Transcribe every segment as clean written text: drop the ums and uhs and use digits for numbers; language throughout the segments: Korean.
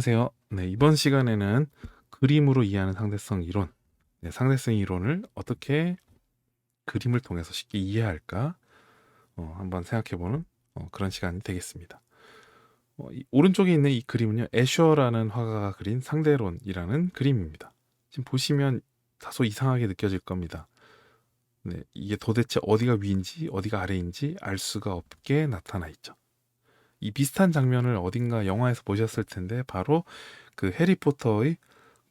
안녕하세요. 네, 이번 시간에는 그림으로 이해하는 상대성 이론, 상대성 이론을 어떻게 그림을 통해서 쉽게 이해할까 한번 생각해보는 그런 시간이 되겠습니다. 오른쪽에 있는 이 그림은요, 애셔라는 화가가 그린 상대론이라는 그림입니다. 지금 보시면 다소 이상하게 느껴질 겁니다. 네, 이게 도대체 어디가 위인지 어디가 아래인지 알 수가 없게 나타나 있죠. 이 비슷한 장면을 어딘가 영화에서 보셨을 텐데 바로 그 해리포터의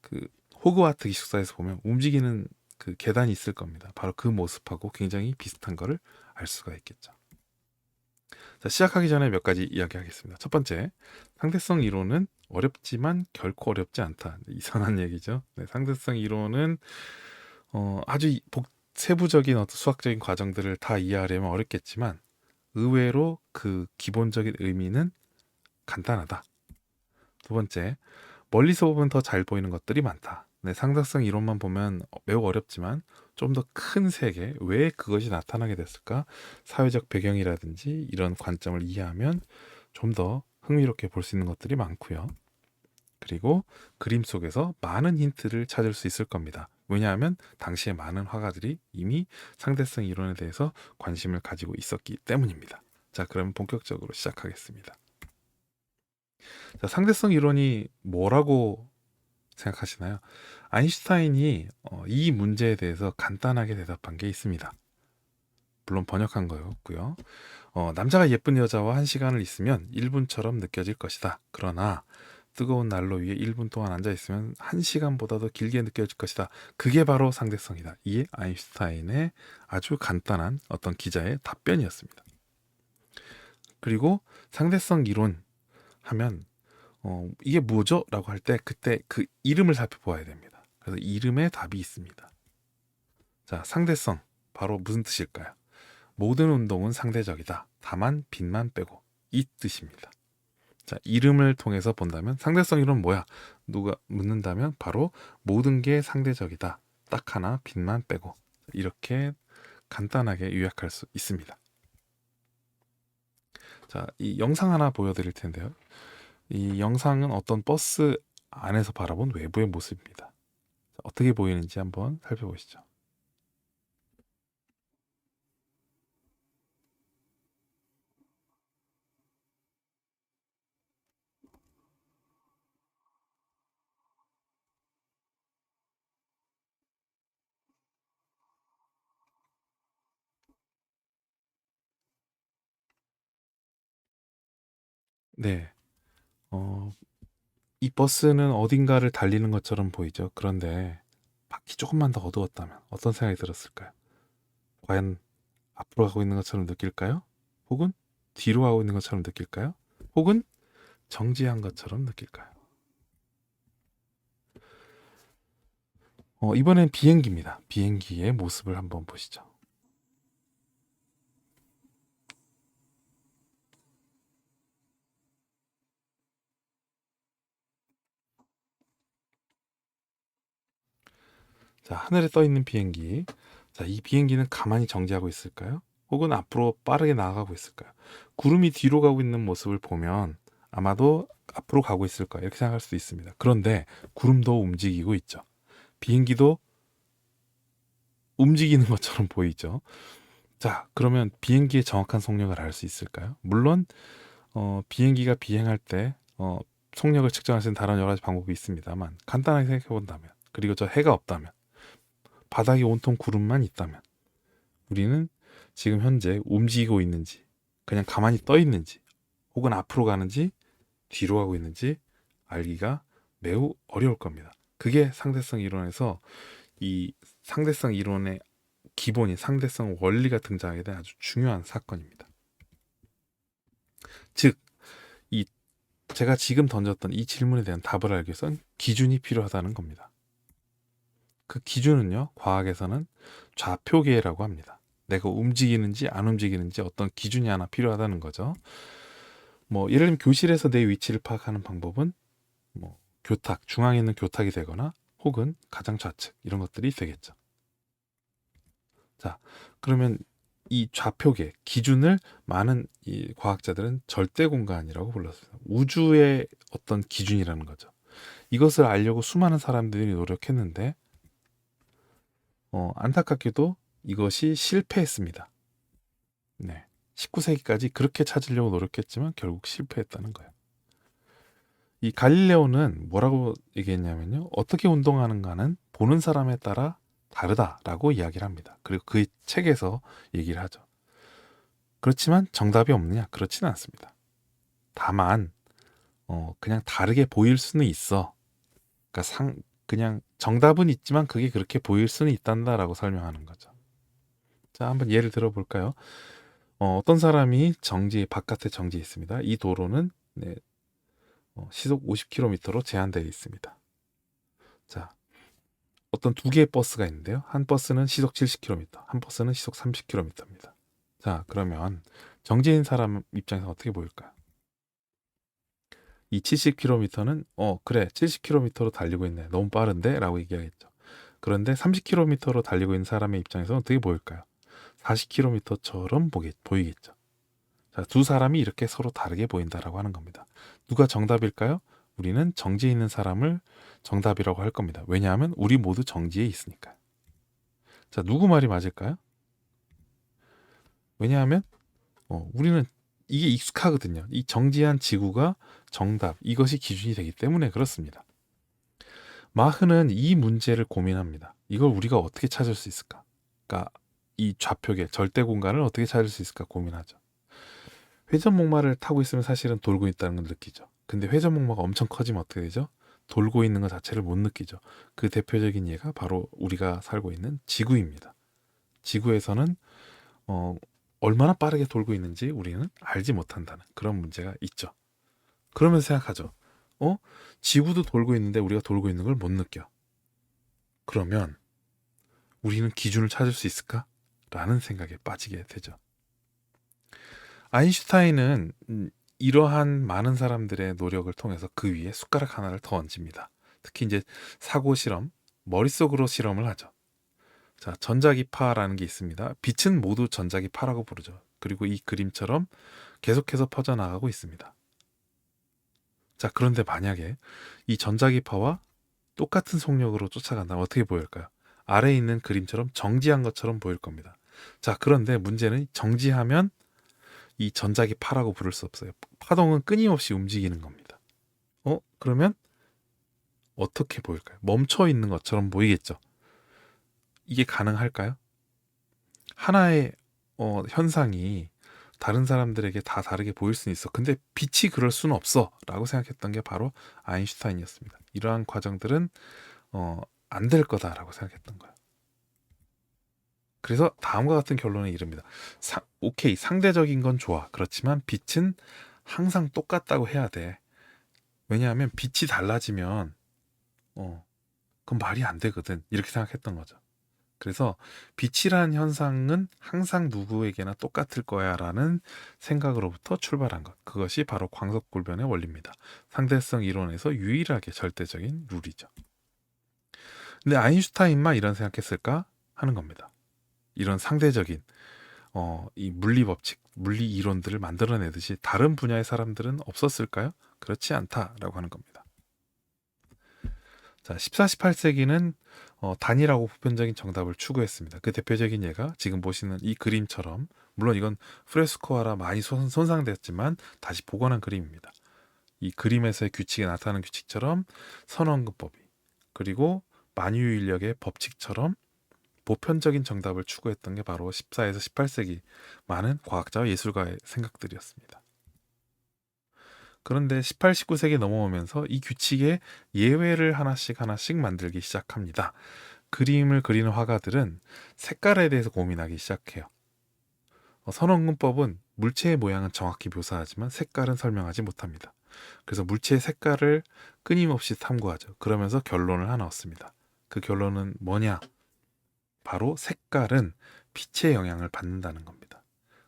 그 호그와트 기숙사에서 보면 움직이는 그 계단이 있을 겁니다. 바로 그 모습하고 굉장히 비슷한 거를 알 수가 있겠죠. 자, 시작하기 전에 몇 가지 이야기하겠습니다. 첫 번째, 상대성 이론은 어렵지만 결코 어렵지 않다. 이상한 얘기죠. 네, 상대성 이론은 아주 세부적인 어떤 수학적인 과정들을 다 이해하려면 어렵겠지만 의외로 그 기본적인 의미는 간단하다. 두 번째, 멀리서 보면 더 잘 보이는 것들이 많다. 네, 상대성 이론만 보면 매우 어렵지만 좀 더 큰 세계, 왜 그것이 나타나게 됐을까? 사회적 배경이라든지 이런 관점을 이해하면 좀 더 흥미롭게 볼 수 있는 것들이 많고요. 그리고 그림 속에서 많은 힌트를 찾을 수 있을 겁니다. 왜냐하면 당시에 많은 화가들이 이미 상대성 이론에 대해서 관심을 가지고 있었기 때문입니다. 자, 그럼 본격적으로 시작하겠습니다. 자, 상대성 이론이 뭐라고 생각하시나요? 아인슈타인이 이 문제에 대해서 간단하게 대답한 게 있습니다. 물론 번역한 거였고요. 남자가 예쁜 여자와 1시간을 있으면 1분처럼 느껴질 것이다. 그러나 뜨거운 난로 위에 1분 동안 앉아 있으면 1시간보다도 길게 느껴질 것이다. 그게 바로 상대성이다. 이게 아인슈타인의 아주 간단한 어떤 기자의 답변이었습니다. 그리고 상대성 이론 하면 이게 뭐죠? 라고 할 때 그때 그 이름을 살펴보아야 됩니다. 그래서 이름에 답이 있습니다. 자, 상대성. 바로 무슨 뜻일까요? 모든 운동은 상대적이다. 다만 빛만 빼고. 이 뜻입니다. 자, 이름을 통해서 본다면 상대성 이론 뭐야? 누가 묻는다면 바로 모든 게 상대적이다. 딱 하나 빛만 빼고. 이렇게 간단하게 요약할 수 있습니다. 자, 이 영상 하나 보여드릴 텐데요. 이 영상은 어떤 버스 안에서 바라본 외부의 모습입니다. 어떻게 보이는지 한번 살펴보시죠. 네. 어, 이 버스는 어딘가를 달리는 것처럼 보이죠. 그런데 밖이 조금만 더 어두웠다면 어떤 생각이 들었을까요? 과연 앞으로 가고 있는 것처럼 느낄까요? 혹은 뒤로 가고 있는 것처럼 느낄까요? 혹은 정지한 것처럼 느낄까요? 이번엔 비행기입니다. 비행기의 모습을 한번 보시죠. 자, 하늘에 떠 있는 비행기. 자, 이 비행기는 가만히 정지하고 있을까요? 혹은 앞으로 빠르게 나아가고 있을까요? 구름이 뒤로 가고 있는 모습을 보면 아마도 앞으로 가고 있을 거야 이렇게 생각할 수도 있습니다. 그런데 구름도 움직이고 있죠. 비행기도 움직이는 것처럼 보이죠. 자, 그러면 비행기의 정확한 속력을 알 수 있을까요? 물론 비행기가 비행할 때 속력을 측정할 수 있는 다른 여러 가지 방법이 있습니다만 간단하게 생각해 본다면, 그리고 저 해가 없다면, 바닥이 온통 구름만 있다면 우리는 지금 현재 움직이고 있는지, 그냥 가만히 떠 있는지, 혹은 앞으로 가는지 뒤로 가고 있는지 알기가 매우 어려울 겁니다. 그게 상대성 이론에서 이 상대성 이론의 기본인 상대성 원리가 등장하게 된 아주 중요한 사건입니다. 즉, 이 제가 지금 던졌던 이 질문에 대한 답을 알기 위해선 기준이 필요하다는 겁니다. 그 기준은요, 과학에서는 좌표계라고 합니다. 내가 움직이는지 안 움직이는지 어떤 기준이 하나 필요하다는 거죠. 예를 들면 교실에서 내 위치를 파악하는 방법은 교탁, 중앙에 있는 교탁이 되거나 혹은 가장 좌측 이런 것들이 되겠죠. 자, 그러면 이 좌표계 기준을 많은 이 과학자들은 절대 공간이라고 불렀어요. 우주의 어떤 기준이라는 거죠. 이것을 알려고 수많은 사람들이 노력했는데 안타깝게도 이것이 실패했습니다. 네. 19세기까지 그렇게 찾으려고 노력했지만 결국 실패했다는 거예요. 이 갈릴레오는 뭐라고 얘기했냐면요. 어떻게 운동하는가는 보는 사람에 따라 다르다라고 이야기를 합니다. 그리고 그 책에서 얘기를 하죠. 그렇지만 정답이 없느냐? 그렇지는 않습니다. 다만 그냥 다르게 보일 수는 있어. 그러니까 그냥 정답은 있지만 그게 그렇게 보일 수는 있단다라고 설명하는 거죠. 자, 한번 예를 들어볼까요? 어떤 사람이 바깥에 정지에 있습니다. 이 도로는 네, 시속 50km로 제한되어 있습니다. 자, 어떤 두 개의 버스가 있는데요. 한 버스는 시속 70km, 한 버스는 시속 30km입니다. 자, 그러면 정지인 사람 입장에서 어떻게 보일까요? 이 70km는 그래 70km로 달리고 있네. 너무 빠른데? 라고 얘기하겠죠. 그런데 30km로 달리고 있는 사람의 입장에서는 어떻게 보일까요? 40km처럼 보이겠죠. 자, 두 사람이 이렇게 서로 다르게 보인다라고 하는 겁니다. 누가 정답일까요? 우리는 정지에 있는 사람을 정답이라고 할 겁니다. 왜냐하면 우리 모두 정지에 있으니까. 자, 누구 말이 맞을까요? 왜냐하면 우리는 이게 익숙하거든요. 이 정지한 지구가 정답, 이것이 기준이 되기 때문에 그렇습니다. 마흐는 이 문제를 고민합니다. 이걸 우리가 어떻게 찾을 수 있을까? 그러니까 이 좌표계, 절대 공간을 어떻게 찾을 수 있을까 고민하죠. 회전목마를 타고 있으면 사실은 돌고 있다는 걸 느끼죠. 근데 회전목마가 엄청 커지면 어떻게 되죠? 돌고 있는 것 자체를 못 느끼죠. 그 대표적인 예가 바로 우리가 살고 있는 지구입니다. 지구에서는 얼마나 빠르게 돌고 있는지 우리는 알지 못한다는 그런 문제가 있죠. 그러면서 생각하죠. 지구도 돌고 있는데 우리가 돌고 있는 걸 못 느껴. 그러면 우리는 기준을 찾을 수 있을까? 라는 생각에 빠지게 되죠. 아인슈타인은 이러한 많은 사람들의 노력을 통해서 그 위에 숟가락 하나를 더 얹습니다. 특히 이제 사고 실험, 머릿속으로 실험을 하죠. 자, 전자기파라는 게 있습니다. 빛은 모두 전자기파라고 부르죠. 그리고 이 그림처럼 계속해서 퍼져나가고 있습니다. 자, 그런데 만약에 이 전자기파와 똑같은 속력으로 쫓아간다면 어떻게 보일까요? 아래에 있는 그림처럼 정지한 것처럼 보일 겁니다. 자, 그런데 문제는 정지하면 이 전자기파라고 부를 수 없어요. 파동은 끊임없이 움직이는 겁니다. 그러면 어떻게 보일까요? 멈춰 있는 것처럼 보이겠죠. 이게 가능할까요? 하나의 현상이 다른 사람들에게 다 다르게 보일 수는 있어. 근데 빛이 그럴 수는 없어. 라고 생각했던 게 바로 아인슈타인이었습니다. 이러한 과정들은 안 될 거다라고 생각했던 거예요. 그래서 다음과 같은 결론에 이릅니다. 오케이, 상대적인 건 좋아. 그렇지만 빛은 항상 똑같다고 해야 돼. 왜냐하면 빛이 달라지면 그건 말이 안 되거든. 이렇게 생각했던 거죠. 그래서 빛이라는 현상은 항상 누구에게나 똑같을 거야 라는 생각으로부터 출발한 것. 그것이 바로 광석골변의 원리입니다. 상대성 이론에서 유일하게 절대적인 룰이죠. 근데 아인슈타인만 이런 생각했을까 하는 겁니다. 이런 상대적인 이 물리 법칙, 물리 이론들을 만들어내듯이 다른 분야의 사람들은 없었을까요? 그렇지 않다라고 하는 겁니다. 자, 14, 18세기는 단일하고 보편적인 정답을 추구했습니다. 그 대표적인 예가 지금 보시는 이 그림처럼, 물론 이건 프레스코아라 많이 손상되었지만 다시 복원한 그림입니다. 이 그림에서의 규칙이 나타나는 규칙처럼 선원근법이, 그리고 만유인력의 법칙처럼 보편적인 정답을 추구했던 게 바로 14에서 18세기 많은 과학자와 예술가의 생각들이었습니다. 그런데 18, 19세기 넘어오면서 이 규칙에 예외를 하나씩 만들기 시작합니다. 그림을 그리는 화가들은 색깔에 대해서 고민하기 시작해요. 선원근법은 물체의 모양은 정확히 묘사하지만 색깔은 설명하지 못합니다. 그래서 물체의 색깔을 끊임없이 탐구하죠. 그러면서 결론을 하나 얻습니다. 그 결론은 뭐냐? 바로 색깔은 빛의 영향을 받는다는 겁니다.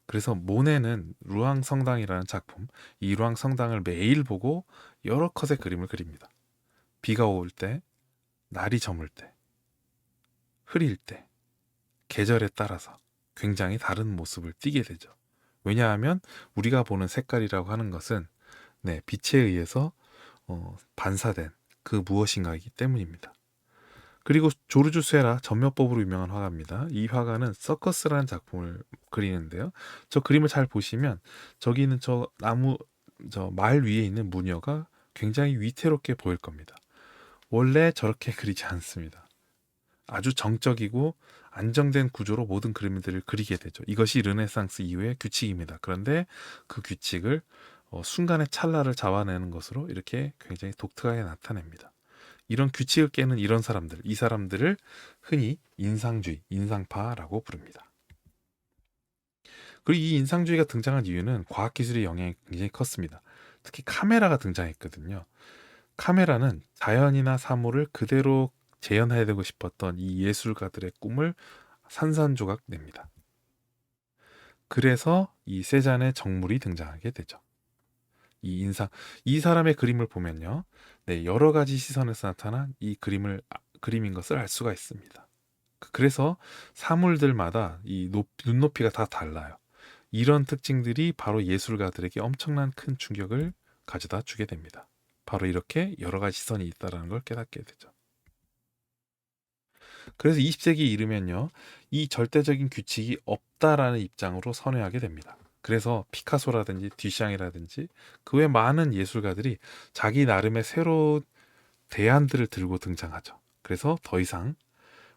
그래서 모네는 루앙 성당이라는 작품, 이 루앙 성당을 매일 보고 여러 컷의 그림을 그립니다. 비가 올 때, 날이 저물 때, 흐릴 때, 계절에 따라서 굉장히 다른 모습을 띠게 되죠. 왜냐하면 우리가 보는 색깔이라고 하는 것은 빛에 의해서 반사된 그 무엇인가이기 때문입니다. 그리고 조르주 세라 전면법으로 유명한 화가입니다. 이 화가는 서커스라는 작품을 그리는데요. 저 그림을 잘 보시면 저기 있는 저 말 위에 있는 무녀가 굉장히 위태롭게 보일 겁니다. 원래 저렇게 그리지 않습니다. 아주 정적이고 안정된 구조로 모든 그림들을 그리게 되죠. 이것이 르네상스 이후의 규칙입니다. 그런데 그 규칙을 순간의 찰나를 잡아내는 것으로 이렇게 굉장히 독특하게 나타냅니다. 이런 규칙을 깨는 이런 사람들, 이 사람들을 흔히 인상주의, 인상파라고 부릅니다. 그리고 이 인상주의가 등장한 이유는 과학기술의 영향이 굉장히 컸습니다. 특히 카메라가 등장했거든요. 카메라는 자연이나 사물을 그대로 재현해내고 싶었던 이 예술가들의 꿈을 산산조각 냅니다. 그래서 이 세잔의 정물이 등장하게 되죠. 이 사람의 그림을 보면요, 여러 가지 시선에서 나타난 이 그림인 것을 알 수가 있습니다. 그래서 사물들마다 이 눈높이가 다 달라요. 이런 특징들이 바로 예술가들에게 엄청난 큰 충격을 가져다 주게 됩니다. 바로 이렇게 여러 가지 시선이 있다는 걸 깨닫게 되죠. 그래서 20세기 이르면요, 이 절대적인 규칙이 없다라는 입장으로 선회하게 됩니다. 그래서 피카소라든지 뒤샹이라든지 그 외 많은 예술가들이 자기 나름의 새로운 대안들을 들고 등장하죠. 그래서 더 이상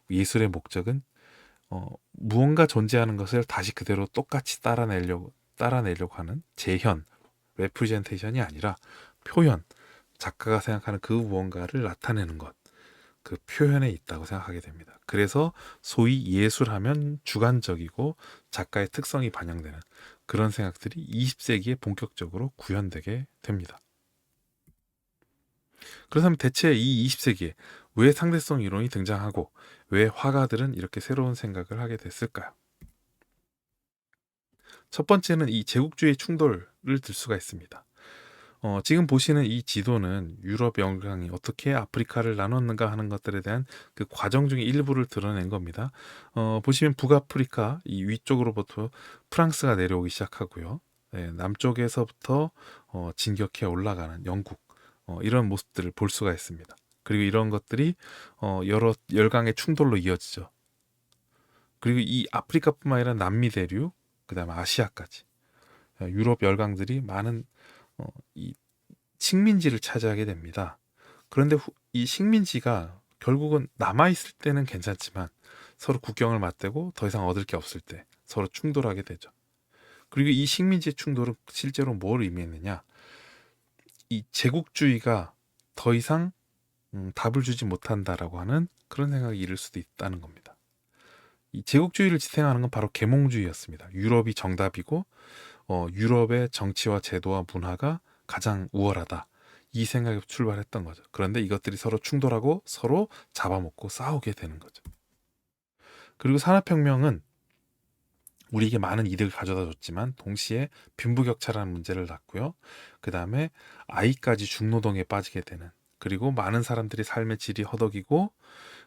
예술의 목적은 무언가 존재하는 것을 다시 그대로 똑같이 따라내려고 하는 재현, 레프레젠테이션이 아니라 표현, 작가가 생각하는 그 무언가를 나타내는 것, 그 표현에 있다고 생각하게 됩니다. 그래서 소위 예술하면 주관적이고 작가의 특성이 반영되는 그런 생각들이 20세기에 본격적으로 구현되게 됩니다. 그렇다면 대체 이 20세기에 왜 상대성 이론이 등장하고 왜 화가들은 이렇게 새로운 생각을 하게 됐을까요? 첫 번째는 이 제국주의 충돌을 들 수가 있습니다. 지금 보시는 이 지도는 유럽 열강이 어떻게 아프리카를 나눴는가 하는 것들에 대한 그 과정 중의 일부를 드러낸 겁니다. 보시면 북아프리카 이 위쪽으로부터 프랑스가 내려오기 시작하고요. 남쪽에서부터 진격해 올라가는 영국, 이런 모습들을 볼 수가 있습니다. 그리고 이런 것들이 여러 열강의 충돌로 이어지죠. 그리고 이 아프리카뿐만 아니라 남미 대륙, 그다음에 아시아까지 유럽 열강들이 많은 이 식민지를 차지하게 됩니다. 그런데 이 식민지가 결국은 남아있을 때는 괜찮지만 서로 국경을 맞대고 더 이상 얻을 게 없을 때 서로 충돌하게 되죠. 그리고 이 식민지의 충돌은 실제로 뭘 의미했느냐? 이 제국주의가 더 이상 답을 주지 못한다라고 하는 그런 생각이 이를 수도 있다는 겁니다. 이 제국주의를 지탱하는 건 바로 계몽주의였습니다. 유럽이 정답이고 유럽의 정치와 제도와 문화가 가장 우월하다. 이 생각에 출발했던 거죠. 그런데 이것들이 서로 충돌하고 서로 잡아먹고 싸우게 되는 거죠. 그리고 산업혁명은 우리에게 많은 이득을 가져다 줬지만 동시에 빈부격차라는 문제를 낳고요. 그 다음에 아이까지 중노동에 빠지게 되는, 그리고 많은 사람들이 삶의 질이 허덕이고,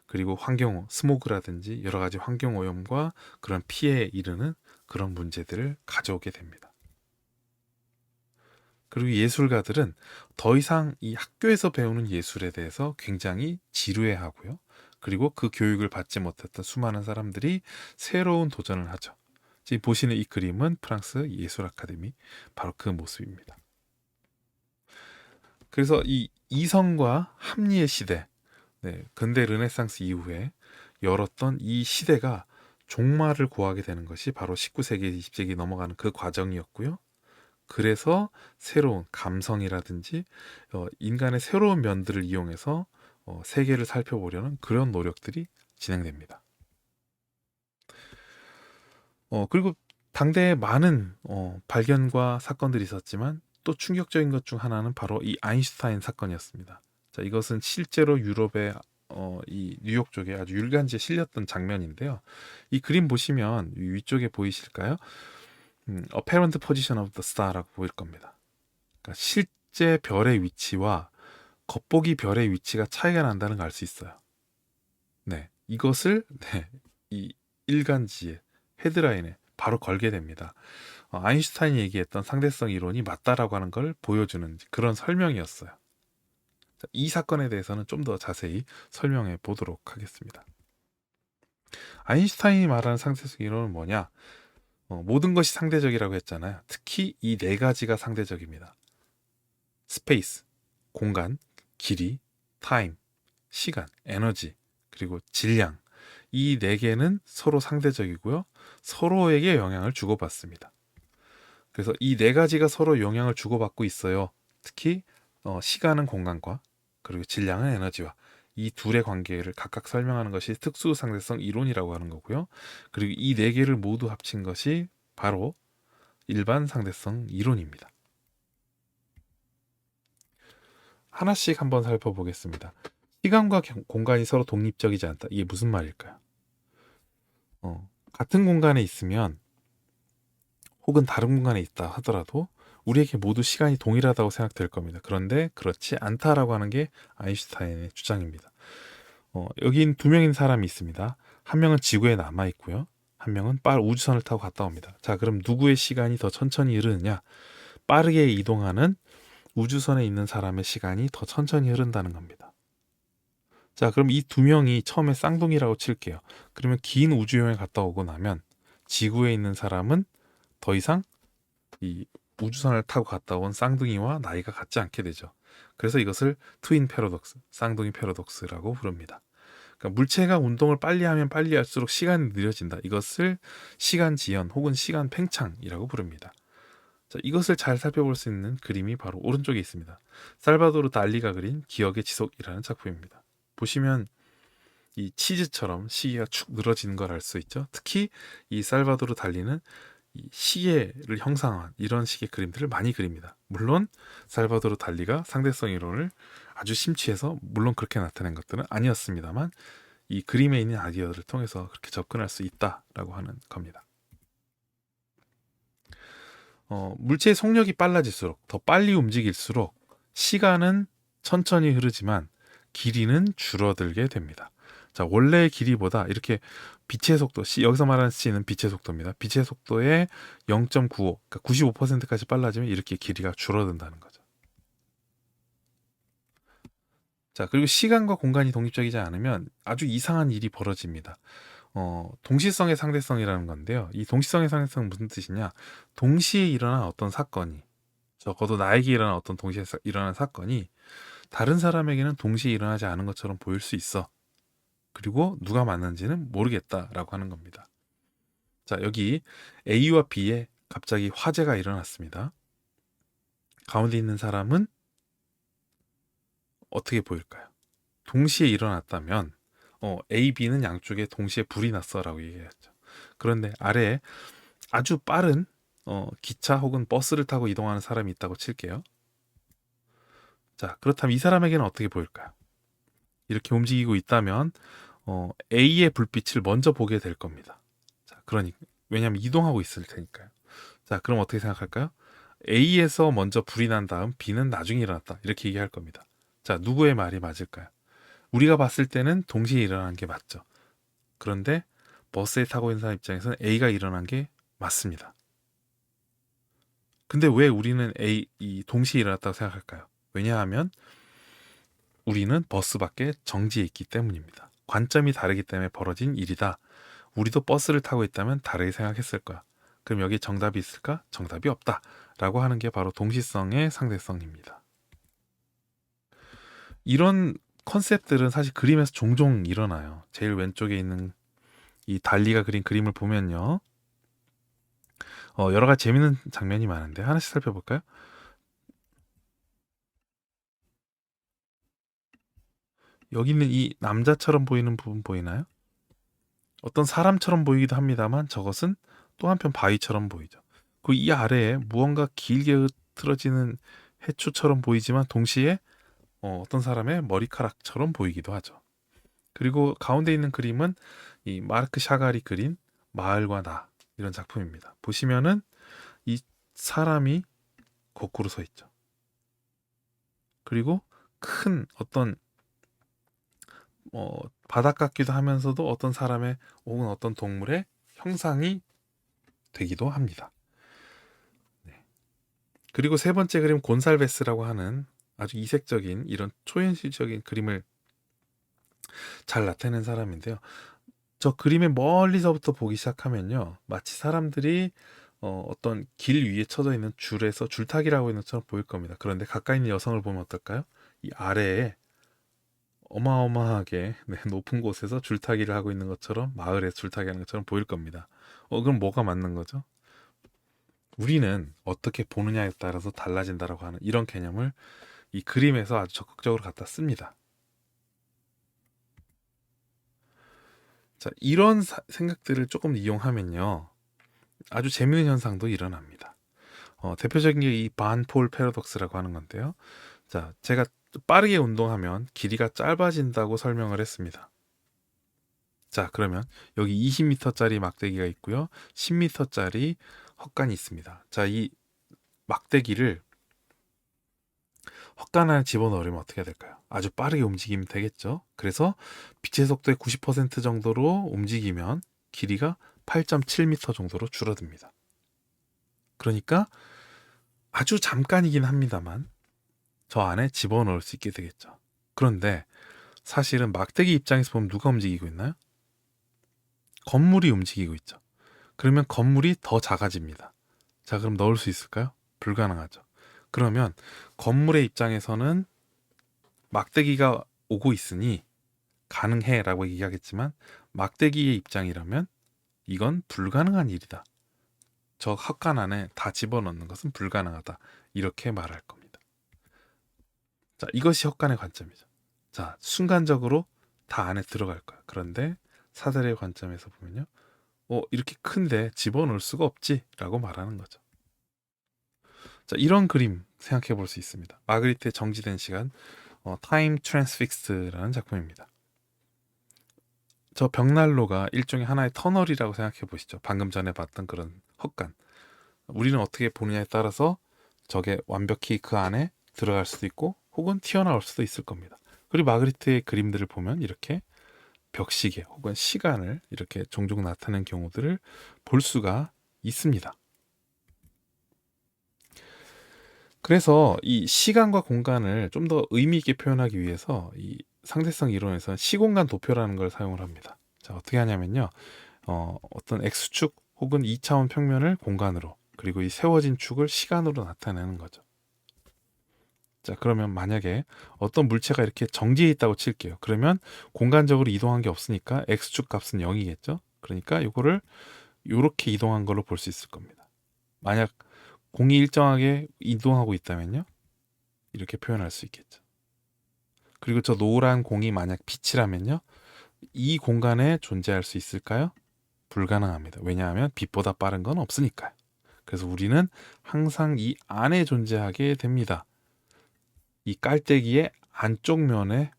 그리고 스모그라든지 여러 가지 환경오염과 그런 피해에 이르는 그런 문제들을 가져오게 됩니다. 그리고 예술가들은 더 이상 이 학교에서 배우는 예술에 대해서 굉장히 지루해하고요. 그리고 그 교육을 받지 못했던 수많은 사람들이 새로운 도전을 하죠. 지금 보시는 이 그림은 프랑스 예술 아카데미, 바로 그 모습입니다. 그래서 이 이성과 합리의 시대, 근대 르네상스 이후에 열었던 이 시대가 종말을 고하게 되는 것이 바로 19세기, 20세기 넘어가는 그 과정이었고요. 그래서 새로운 감성이라든지 인간의 새로운 면들을 이용해서 세계를 살펴보려는 그런 노력들이 진행됩니다. 그리고 당대에 많은 발견과 사건들이 있었지만 또 충격적인 것 중 하나는 바로 이 아인슈타인 사건이었습니다. 자, 이것은 실제로 유럽의 이 뉴욕 쪽에 아주 율관지에 실렸던 장면인데요. 이 그림 보시면 위쪽에 보이실까요? apparent position of the star라고 보일 겁니다. 그러니까 실제 별의 위치와 겉보기 별의 위치가 차이가 난다는 걸 알 수 있어요. 이것을 이 일간지에 헤드라인에 바로 걸게 됩니다. 아인슈타인이 얘기했던 상대성 이론이 맞다라고 하는 걸 보여주는 그런 설명이었어요. 자, 이 사건에 대해서는 좀 더 자세히 설명해 보도록 하겠습니다. 아인슈타인이 말하는 상대성 이론은 뭐냐? 모든 것이 상대적이라고 했잖아요. 특히 이 네 가지가 상대적입니다. 스페이스, 공간, 길이, 타임, 시간, 에너지, 그리고 질량. 이 네 개는 서로 상대적이고요. 서로에게 영향을 주고받습니다. 그래서 이 네 가지가 서로 영향을 주고받고 있어요. 특히 시간은 공간과 그리고 질량은 에너지와 이 둘의 관계를 각각 설명하는 것이 특수상대성 이론이라고 하는 거고요. 그리고 이 네 개를 모두 합친 것이 바로 일반 상대성 이론입니다. 하나씩 한번 살펴보겠습니다. 시간과 공간이 서로 독립적이지 않다. 이게 무슨 말일까요? 같은 공간에 있으면 혹은 다른 공간에 있다 하더라도 우리에게 모두 시간이 동일하다고 생각될 겁니다. 그런데 그렇지 않다라고 하는 게 아인슈타인의 주장입니다. 여긴 두 명인 사람이 있습니다. 한 명은 지구에 남아 있고요. 한 명은 우주선을 타고 갔다 옵니다. 자, 그럼 누구의 시간이 더 천천히 흐르느냐? 빠르게 이동하는 우주선에 있는 사람의 시간이 더 천천히 흐른다는 겁니다. 자, 그럼 이 두 명이 처음에 쌍둥이라고 칠게요. 그러면 긴 우주여행 갔다 오고 나면 지구에 있는 사람은 더 이상 이 우주선을 타고 갔다 온 쌍둥이와 나이가 같지 않게 되죠. 그래서 이것을 트윈 패러독스, 쌍둥이 패러독스라고 부릅니다. 그러니까 물체가 운동을 빨리 하면 빨리 할수록 시간이 느려진다. 이것을 시간 지연 혹은 시간 팽창이라고 부릅니다. 자, 이것을 잘 살펴볼 수 있는 그림이 바로 오른쪽에 있습니다. 살바도르 달리가 그린 기억의 지속이라는 작품입니다. 보시면 이 치즈처럼 시계가 축 늘어지는 걸 알 수 있죠. 특히 이 살바도르 달리는 이 시계를 형상화한 이런 식의 그림들을 많이 그립니다. 물론 살바도르 달리가 상대성 이론을 아주 심취해서 물론 그렇게 나타낸 것들은 아니었습니다만 이 그림에 있는 아이디어들을 통해서 그렇게 접근할 수 있다라고 하는 겁니다. 물체의 속력이 빨라질수록 더 빨리 움직일수록 시간은 천천히 흐르지만 길이는 줄어들게 됩니다. 자, 원래의 길이보다 이렇게 빛의 속도, 여기서 말하는 c는 빛의 속도입니다. 빛의 속도의 0.95, 그러니까 95%까지 빨라지면 이렇게 길이가 줄어든다는 거죠. 자, 그리고 시간과 공간이 독립적이지 않으면 아주 이상한 일이 벌어집니다. 동시성의 상대성이라는 건데요. 이 동시성의 상대성은 무슨 뜻이냐? 동시에 일어난 어떤 사건이, 적어도 나에게 일어난 어떤 동시에 일어난 사건이 다른 사람에게는 동시에 일어나지 않은 것처럼 보일 수 있어. 그리고 누가 맞는지는 모르겠다라고 하는 겁니다. 자, 여기 A와 B에 갑자기 화재가 일어났습니다. 가운데 있는 사람은 어떻게 보일까요? 동시에 일어났다면 A, B는 양쪽에 동시에 불이 났어라고 얘기했죠. 그런데 아래에 아주 빠른 기차 혹은 버스를 타고 이동하는 사람이 있다고 칠게요. 자, 그렇다면 이 사람에게는 어떻게 보일까요? 이렇게 움직이고 있다면 A의 불빛을 먼저 보게 될 겁니다. 자, 왜냐하면 이동하고 있을 테니까요. 자, 그럼 어떻게 생각할까요? A에서 먼저 불이 난 다음 B는 나중에 일어났다. 이렇게 얘기할 겁니다. 자, 누구의 말이 맞을까요? 우리가 봤을 때는 동시에 일어난 게 맞죠. 그런데 버스에 타고 있는 사람 입장에서는 A가 일어난 게 맞습니다. 근데 왜 우리는 동시에 일어났다고 생각할까요? 왜냐하면 우리는 버스 밖에 정지해 있기 때문입니다. 관점이 다르기 때문에 벌어진 일이다. 우리도 버스를 타고 있다면 다르게 생각했을 거야. 그럼 여기 정답이 있을까? 정답이 없다. 라고 하는 게 바로 동시성의 상대성입니다. 이런 컨셉들은 사실 그림에서 종종 일어나요. 제일 왼쪽에 있는 이 달리가 그린 그림을 보면요. 여러 가지 재밌는 장면이 많은데 하나씩 살펴볼까요? 여기 있는 이 남자처럼 보이는 부분 보이나요? 어떤 사람처럼 보이기도 합니다만 저것은 또 한편 바위처럼 보이죠. 그리고 이 아래에 무언가 길게 흐트러지는 해초처럼 보이지만 동시에 어떤 사람의 머리카락처럼 보이기도 하죠. 그리고 가운데 있는 그림은 이 마르크 샤갈이 그린 마을과 나 이런 작품입니다. 보시면은 이 사람이 거꾸로 서 있죠. 그리고 큰 어떤 바닥 같기도 하면서도 어떤 사람의 혹은 어떤 동물의 형상이 되기도 합니다. 네. 그리고 세 번째 그림 곤살베스라고 하는 아주 이색적인 이런 초현실적인 그림을 잘 나타낸 사람인데요. 저 그림의 멀리서부터 보기 시작하면요, 마치 사람들이 어떤 길 위에 쳐져 있는 줄에서 줄타기를 하고 있는 것처럼 보일 겁니다. 그런데 가까이 있는 여성을 보면 어떨까요? 이 아래에 어마어마하게 높은 곳에서 줄타기를 하고 있는 것처럼, 마을에서 줄타기 하는 것처럼 보일 겁니다. 그럼 뭐가 맞는 거죠? 우리는 어떻게 보느냐에 따라서 달라진다라고 하는 이런 개념을 이 그림에서 아주 적극적으로 갖다 씁니다. 자, 이런 생각들을 조금 이용하면요, 아주 재미있는 현상도 일어납니다. 대표적인 게 이 반폴 패러독스라고 하는 건데요. 자, 제가 빠르게 운동하면 길이가 짧아진다고 설명을 했습니다. 자, 그러면 여기 20m짜리 막대기가 있고요, 10m짜리 헛간이 있습니다. 자, 이 막대기를 헛간 안에 집어넣으려면 어떻게 해야 될까요? 아주 빠르게 움직이면 되겠죠. 그래서 빛의 속도의 90% 정도로 움직이면 길이가 8.7m 정도로 줄어듭니다. 그러니까 아주 잠깐이긴 합니다만 저 안에 집어넣을 수 있게 되겠죠. 그런데 사실은 막대기 입장에서 보면 누가 움직이고 있나요? 건물이 움직이고 있죠. 그러면 건물이 더 작아집니다. 자, 그럼 넣을 수 있을까요? 불가능하죠. 그러면 건물의 입장에서는 막대기가 오고 있으니 가능해 라고 얘기하겠지만, 막대기의 입장이라면 이건 불가능한 일이다, 저 헛간 안에 다 집어넣는 것은 불가능하다, 이렇게 말할 겁니다. 자, 이것이 헛간의 관점이죠. 자, 순간적으로 다 안에 들어갈 거야. 그런데 사다리의 관점에서 보면요, 이렇게 큰데 집어넣을 수가 없지 라고 말하는 거죠. 자, 이런 그림 생각해 볼 수 있습니다. 마그리트의 정지된 시간, 타임 트랜스픽스라는 작품입니다. 저 벽난로가 일종의 하나의 터널이라고 생각해 보시죠. 방금 전에 봤던 그런 헛간. 우리는 어떻게 보느냐에 따라서 저게 완벽히 그 안에 들어갈 수도 있고 혹은 튀어나올 수도 있을 겁니다. 그리고 마그리트의 그림들을 보면 이렇게 벽시계 혹은 시간을 이렇게 종종 나타내는 경우들을 볼 수가 있습니다. 그래서 이 시간과 공간을 좀 더 의미 있게 표현하기 위해서 이 상대성 이론에서는 시공간 도표라는 걸 사용을 합니다. 자, 어떻게 하냐면요, 어떤 X축 혹은 2차원 평면을 공간으로, 그리고 이 세워진 축을 시간으로 나타내는 거죠. 자, 그러면 만약에 어떤 물체가 이렇게 정지해 있다고 칠게요. 그러면 공간적으로 이동한 게 없으니까 X축 값은 0이겠죠. 그러니까 이거를 이렇게 이동한 걸로 볼 수 있을 겁니다. 만약 공이 일정하게 이동하고 있다면요, 이렇게 표현할 수 있겠죠. 그리고 저 노란 공이 만약 빛이라면요, 이 공간에 존재할 수 있을까요? 불가능합니다. 왜냐하면 빛보다 빠른 건 없으니까요. 그래서 우리는 항상 이 안에 존재하게 됩니다. 이 깔때기의 안쪽 면에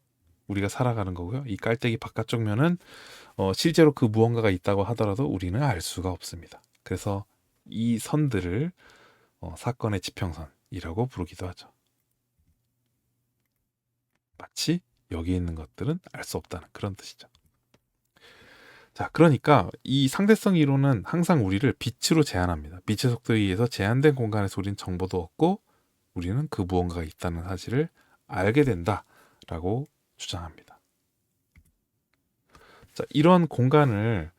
우리가 살아가는 거고요. 이 깔때기 바깥쪽 면은 실제로 그 무언가가 있다고 하더라도 우리는 알 수가 없습니다. 그래서 이 선들을 사건의 지평선이라고 부르기도 하죠. 마치 여기 있는 것들은 알 수 없다는 그런 뜻이죠. 자, 그러니까 이 상대성 이론은 항상 우리를 빛으로 제한합니다. 빛의 속도에 의해서 제한된 공간에서 우리는 정보도 얻고 우리는 그 무언가가 있다는 사실을 알게 된다라고 주장합니다. 자, 이런 공간을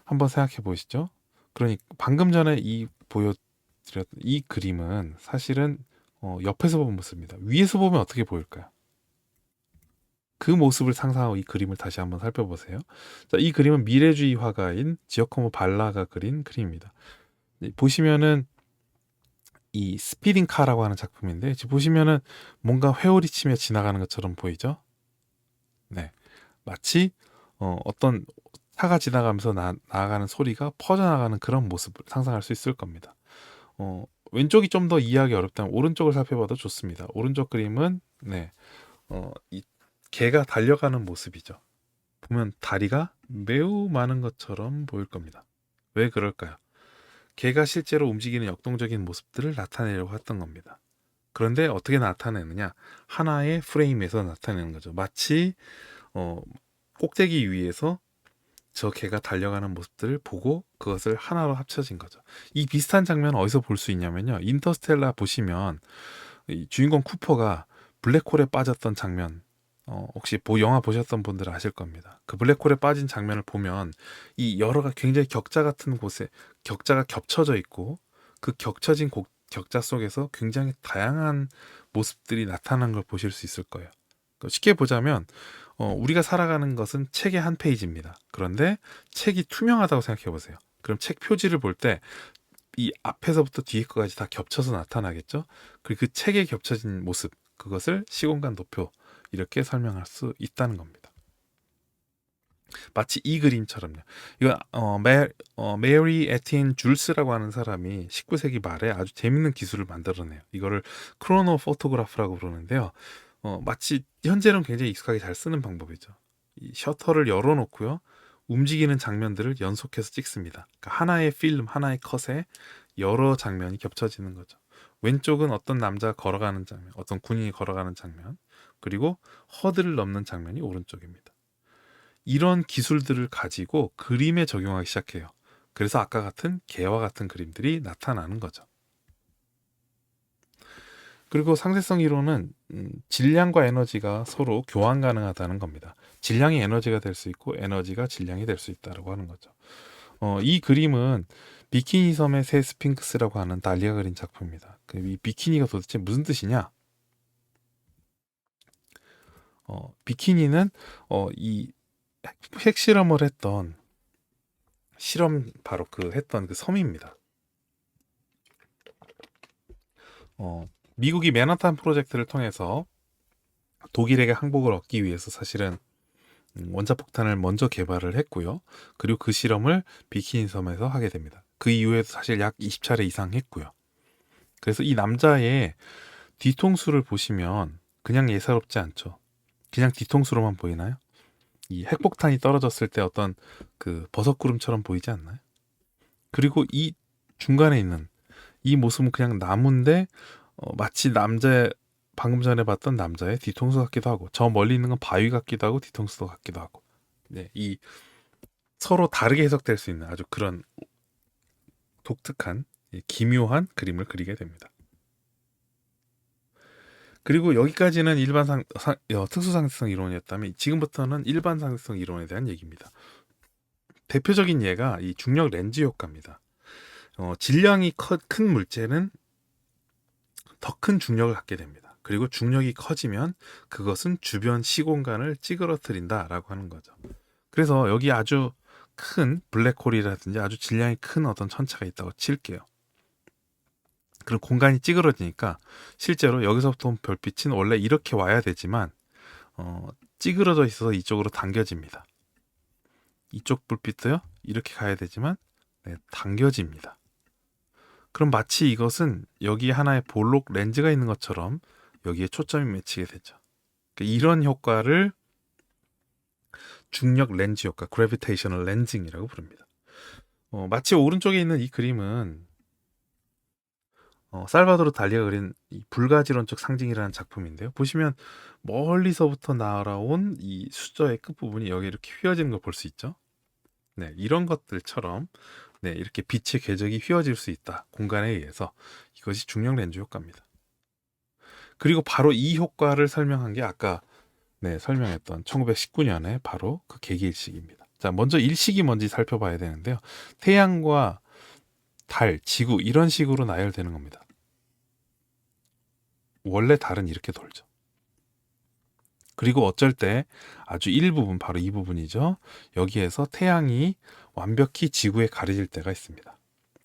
한번 생각해 보시죠. 그러니까 방금 전에 보여드렸던 이 그림은 사실은 옆에서 본 모습입니다. 위에서 보면 어떻게 보일까요? 그 모습을 상상하고 이 그림을 다시 한번 살펴보세요. 자, 이 그림은 미래주의 화가인 지어코모 발라가 그린 그림입니다. 보시면은 이 스피딩 카라고 하는 작품인데, 지금 보시면은 뭔가 회오리 치며 지나가는 것처럼 보이죠? 네, 마치 어떤 차가 지나가면서 나아가는 소리가 퍼져나가는 그런 모습을 상상할 수 있을 겁니다. 왼쪽이 좀 더 이해하기 어렵다면 오른쪽을 살펴봐도 좋습니다. 오른쪽 그림은 이 개가 달려가는 모습이죠. 보면 다리가 매우 많은 것처럼 보일 겁니다. 왜 그럴까요? 개가 실제로 움직이는 역동적인 모습들을 나타내려고 했던 겁니다. 그런데 어떻게 나타내느냐? 하나의 프레임에서 나타내는 거죠. 마치 꼭대기 위에서 저 개가 달려가는 모습들을 보고 그것을 하나로 합쳐진 거죠. 이 비슷한 장면 어디서 볼 수 있냐면요. 인터스텔라 보시면 이 주인공 쿠퍼가 블랙홀에 빠졌던 장면, 혹시 영화 보셨던 분들은 아실 겁니다. 그 블랙홀에 빠진 장면을 보면 이 여러가 굉장히 격자 같은 곳에 격자가 겹쳐져 있고 그 격자 속에서 굉장히 다양한 모습들이 나타난 걸 보실 수 있을 거예요. 쉽게 보자면 우리가 살아가는 것은 책의 한 페이지입니다. 그런데 책이 투명하다고 생각해 보세요. 그럼 책 표지를 볼 때 이 앞에서부터 뒤에 거까지 다 겹쳐서 나타나겠죠? 그리고 그 책에 겹쳐진 모습, 그것을 시공간 도표 이렇게 설명할 수 있다는 겁니다. 마치 이 그림처럼요. 이건 메리 에틴 줄스라고 하는 사람이 19세기 말에 아주 재밌는 기술을 만들어내요. 이거를 크로노 포토그래프라고 부르는데요. 마치 현재는 굉장히 익숙하게 잘 쓰는 방법이죠. 이 셔터를 열어놓고요. 움직이는 장면들을 연속해서 찍습니다. 그러니까 하나의 필름, 하나의 컷에 여러 장면이 겹쳐지는 거죠. 왼쪽은 어떤 남자가 걸어가는 장면, 어떤 군인이 걸어가는 장면, 그리고 허들을 넘는 장면이 오른쪽입니다. 이런 기술들을 가지고 그림에 적용하기 시작해요. 그래서 아까 같은 개와 같은 그림들이 나타나는 거죠. 그리고 상대성 이론은 질량과 에너지가 서로 교환 가능하다는 겁니다. 질량이 에너지가 될 수 있고 에너지가 질량이 될 수 있다고 하는 거죠. 이 그림은 비키니 섬의 새 스핑크스라고 하는 달리가 그린 작품입니다. 이 비키니가 도대체 무슨 뜻이냐? 비키니는 이 핵실험을 했던 바로 했던 그 섬입니다. 미국이 맨하탄 프로젝트를 통해서 독일에게 항복을 얻기 위해서 사실은 원자폭탄을 먼저 개발을 했고요. 그리고 그 실험을 비키니 섬에서 하게 됩니다. 그 이후에도 사실 약 20차례 이상 했고요. 그래서 이 남자의 뒤통수를 보시면 그냥 예사롭지 않죠. 그냥 뒤통수로만 보이나요? 이 핵폭탄이 떨어졌을 때 어떤 그 버섯구름처럼 보이지 않나요? 그리고 이 중간에 있는 이 모습은 그냥 나무인데 마치 방금 전에 봤던 남자의 뒤통수 같기도 하고 저 멀리 있는 건 바위 같기도 하고 뒤통수 같기도 하고 네, 이 서로 다르게 해석될 수 있는 아주 그런 독특한 기묘한 그림을 그리게 됩니다. 그리고 여기까지는 특수상대성 이론이었다면 지금부터는 일반 상대성 이론에 대한 얘기입니다. 대표적인 예가 이 중력 렌즈 효과입니다. 질량이 큰 물체는 더 큰 중력을 갖게 됩니다. 그리고 중력이 커지면 그것은 주변 시공간을 찌그러뜨린다라고 하는 거죠. 그래서 여기 아주 큰 블랙홀이라든지 아주 질량이 큰 어떤 천체가 있다고 칠게요. 그럼 공간이 찌그러지니까 실제로 여기서부터 온 별빛은 원래 이렇게 와야 되지만 찌그러져 있어서 이쪽으로 당겨집니다. 이쪽 불빛도요 이렇게 가야 되지만 당겨집니다. 그럼 마치 이것은 여기 하나의 볼록 렌즈가 있는 것처럼 여기에 초점이 맺히게 되죠. 그러니까 이런 효과를 중력 렌즈 효과, 그래비테이셔널 렌징이라고 부릅니다. 마치 오른쪽에 있는 이 그림은 살바도르 달리가 그린 이 불가지론적 상징이라는 작품인데요. 보시면 멀리서부터 날아온 이 수저의 끝부분이 여기 이렇게 휘어지는 걸 볼 수 있죠. 네, 이런 것들처럼 네, 이렇게 빛의 궤적이 휘어질 수 있다. 공간에 의해서 이것이 중력 렌즈 효과입니다. 그리고 바로 이 효과를 설명한 게 아까 설명했던 1919년에 바로 그 계기일식입니다. 자, 먼저 일식이 뭔지 살펴봐야 되는데요. 태양과 달, 지구 이런 식으로 나열되는 겁니다. 원래 달은 이렇게 돌죠. 그리고 어쩔 때 아주 일부분, 바로 이 부분이죠. 여기에서 태양이 완벽히 지구에 가려질 때가 있습니다.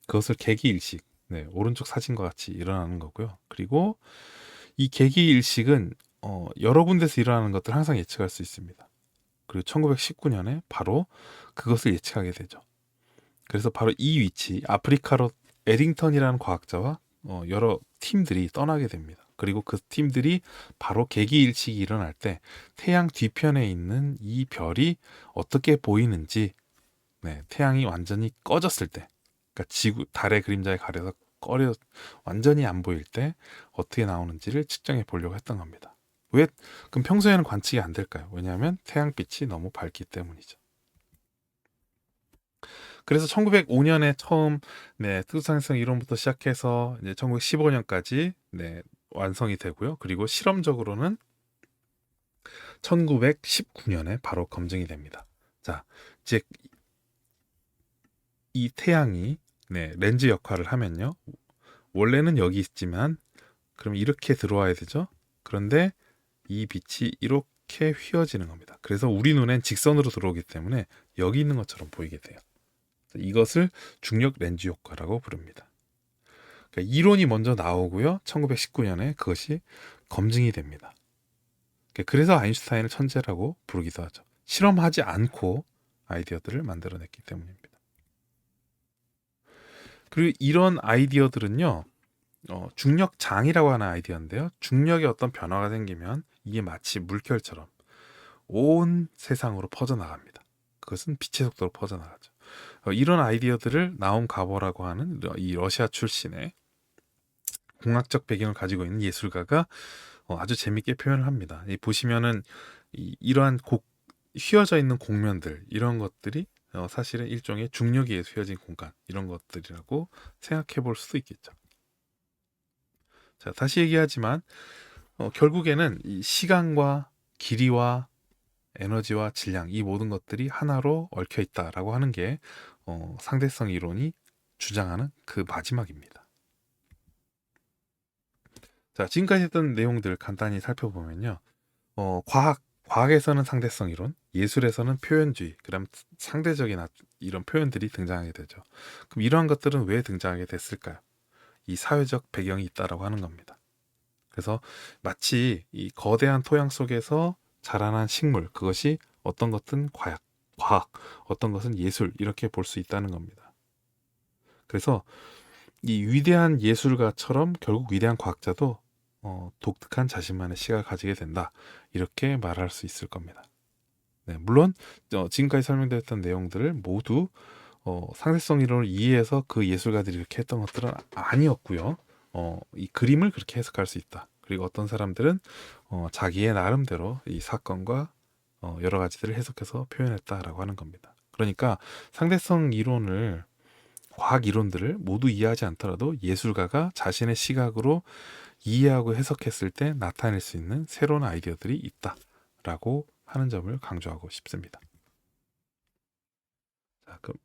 그것을 계기일식, 오른쪽 사진과 같이 일어나는 거고요. 그리고 이 계기일식은 여러 군데서 일어나는 것들 항상 예측할 수 있습니다. 그리고 1919년에 바로 그것을 예측하게 되죠. 그래서 바로 이 위치, 아프리카로 에딩턴이라는 과학자와 여러 팀들이 떠나게 됩니다. 그리고 그 팀들이 바로 계기일식이 일어날 때 태양 뒤편에 있는 이 별이 어떻게 보이는지, 태양이 완전히 꺼졌을 때, 그러니까 달의 그림자에 가려서 완전히 안 보일 때 어떻게 나오는지를 측정해 보려고 했던 겁니다. 왜? 그럼 평소에는 관측이 안 될까요? 왜냐하면 태양빛이 너무 밝기 때문이죠. 그래서 1905년에 처음 특수상대성 이론부터 시작해서 이제 1915년까지 완성이 되고요. 그리고 실험적으로는 1919년에 바로 검증이 됩니다. 자, 이제 이 태양이 렌즈 역할을 하면요. 원래는 여기 있지만 그럼 이렇게 들어와야 되죠. 그런데 이 빛이 이렇게 휘어지는 겁니다. 그래서 우리 눈엔 직선으로 들어오기 때문에 여기 있는 것처럼 보이게 돼요. 이것을 중력 렌즈 효과라고 부릅니다. 그러니까 이론이 먼저 나오고요. 1919년에 그것이 검증이 됩니다. 그래서 아인슈타인을 천재라고 부르기도 하죠. 실험하지 않고 아이디어들을 만들어냈기 때문입니다. 그리고 이런 아이디어들은요. 중력장이라고 하는 아이디어인데요. 중력에 어떤 변화가 생기면 이게 마치 물결처럼 온 세상으로 퍼져나갑니다. 그것은 빛의 속도로 퍼져나가죠. 이런 아이디어들을 나움 가보라고 하는 이 러시아 출신의 공학적 배경을 가지고 있는 예술가가 아주 재밌게 표현을 합니다. 보시면은 이러한 휘어져 있는 곡면들 이런 것들이 사실은 일종의 중력에 의해서 휘어진 공간 이런 것들이라고 생각해 볼 수도 있겠죠. 자, 다시 얘기하지만 결국에는 이 시간과 길이와 에너지와 질량 이 모든 것들이 하나로 얽혀 있다라고 하는 게 상대성 이론이 주장하는 그 마지막입니다. 자, 지금까지 했던 내용들 간단히 살펴보면요. 과학에서는 상대성 이론, 예술에서는 표현주의, 그다음 상대적인 이런 표현들이 등장하게 되죠. 그럼 이러한 것들은 왜 등장하게 됐을까요? 이 사회적 배경이 있다라고 하는 겁니다. 그래서 마치 이 거대한 토양 속에서 자라난 식물, 그것이 어떤 것은 과학, 어떤 것은 예술 이렇게 볼 수 있다는 겁니다. 그래서 이 위대한 예술가처럼 결국 위대한 과학자도 독특한 자신만의 시각을 가지게 된다. 이렇게 말할 수 있을 겁니다. 물론 지금까지 설명드렸던 내용들을 모두 상대성 이론을 이해해서 그 예술가들이 이렇게 했던 것들은 아니었고요. 이 그림을 그렇게 해석할 수 있다. 그리고 어떤 사람들은 자기의 나름대로 이 사건과 여러 가지들을 해석해서 표현했다라고 하는 겁니다. 그러니까 상대성 이론을 과학 이론들을 모두 이해하지 않더라도 예술가가 자신의 시각으로 이해하고 해석했을 때 나타낼 수 있는 새로운 아이디어들이 있다라고 하는 점을 강조하고 싶습니다. 자, 그럼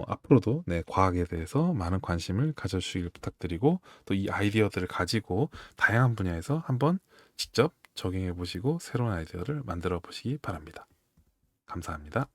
앞으로도 과학에 대해서 많은 관심을 가져주시길 부탁드리고 또 이 아이디어들을 가지고 다양한 분야에서 한번 직접 적용해 보시고 새로운 아이디어를 만들어 보시기 바랍니다. 감사합니다.